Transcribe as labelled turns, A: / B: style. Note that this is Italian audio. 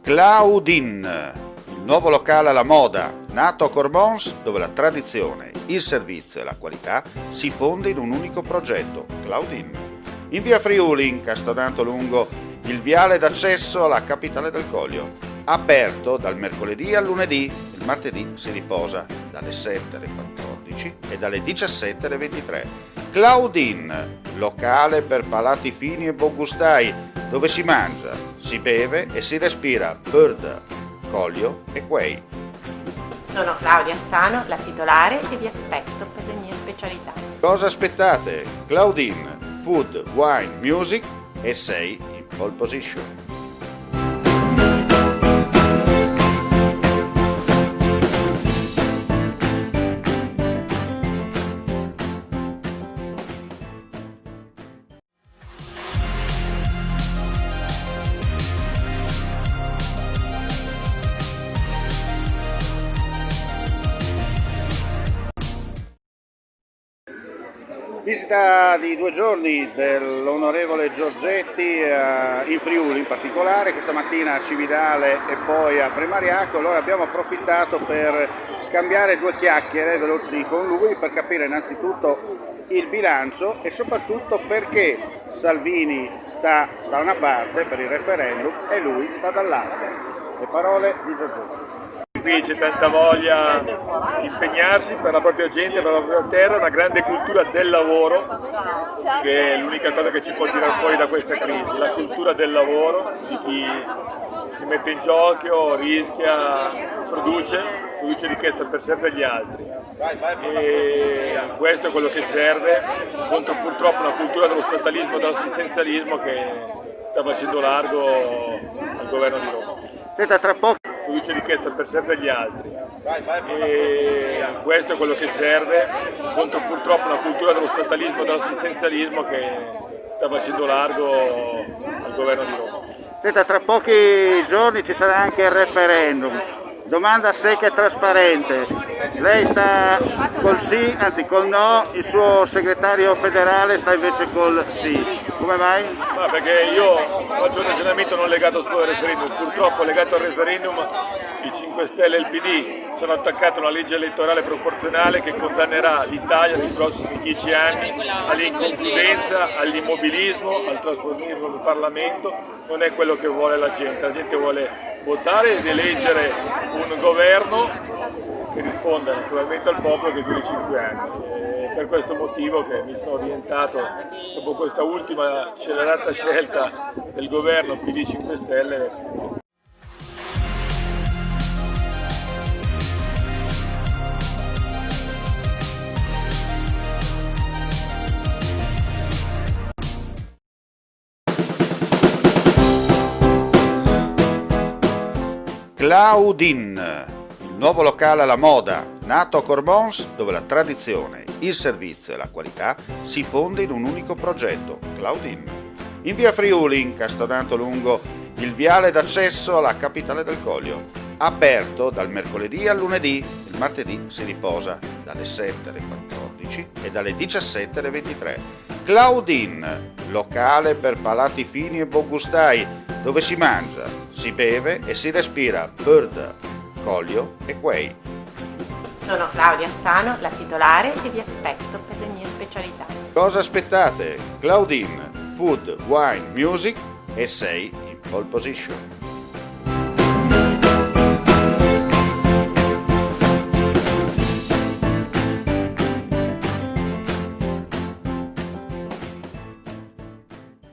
A: Claudine, il nuovo locale alla moda, nato a Cormons, dove la tradizione, il servizio e la qualità si fonde in un unico progetto, Claudine. In via Friuli, incastonato lungo il viale d'accesso alla capitale del Collio, aperto dal mercoledì al lunedì, il martedì si riposa dalle 7 alle 14 e dalle 17 alle 23. Claudine, locale per palati fini e buongustai, dove si mangia, si beve e si respira Bird, Collio e Quay.
B: Sono Claudia Azzano, la titolare, e vi aspetto per le mie specialità.
A: Cosa aspettate? Claudine, food, wine, music e sei in pole position. Visita di 2 giorni dell'onorevole Giorgetti in Friuli in particolare, questa mattina a Cividale e poi a Premariaco. Allora abbiamo approfittato per scambiare 2 chiacchiere veloci con lui per capire innanzitutto il bilancio e soprattutto perché Salvini sta da una parte per il referendum e lui sta dall'altra. Le parole di Giorgetti.
C: Qui c'è tanta voglia di impegnarsi per la propria gente, per la propria terra, una grande cultura del lavoro, che è l'unica cosa che ci può tirare fuori da questa crisi, la cultura del lavoro, di chi si mette in gioco, rischia, produce ricchezza per sé e per gli altri. E questo è quello che serve contro purtroppo una cultura dello statalismo e dell'assistenzialismo che sta facendo largo al governo di Roma.
A: Senta, tra poco
C: Produce ricchezza per sé e per gli altri. E questo è quello che serve contro purtroppo una cultura dello statalismo e dell'assistenzialismo che sta facendo largo al governo di Roma.
A: Senta, tra pochi giorni ci sarà anche il referendum. Domanda secca e trasparente. Lei sta col sì, anzi col no, il suo segretario federale sta invece col sì. Come mai?
C: Ma perché io faccio un ragionamento non legato solo al referendum, purtroppo legato al referendum i 5 Stelle e il PD ci hanno attaccato una legge elettorale proporzionale che condannerà l'Italia nei prossimi 10 anni all'inconcludenza, all'immobilismo, al trasformismo del Parlamento. Non è quello che vuole la gente vuole votare ed eleggere un governo che risponda naturalmente al popolo che duri 5 anni. È per questo motivo che mi sono orientato, dopo questa ultima accelerata scelta del governo PD 5 Stelle, verso
A: Claudine, il nuovo locale alla moda, nato a Cormons, dove la tradizione, il servizio e la qualità si fonde in un unico progetto, Claudine. In via Friuli, incastonato lungo il viale d'accesso alla capitale del Collio, aperto dal mercoledì al lunedì, il martedì si riposa dalle 7 alle 14 e dalle 17 alle 23. Claudine, locale per palati fini e buongustai, dove si mangia, si beve e si respira Bird, Collio e Quay.
B: Sono Claudia Azzano, la titolare, e vi aspetto per le mie specialità.
A: Cosa aspettate? Claudine, food, wine, music e sei in pole position.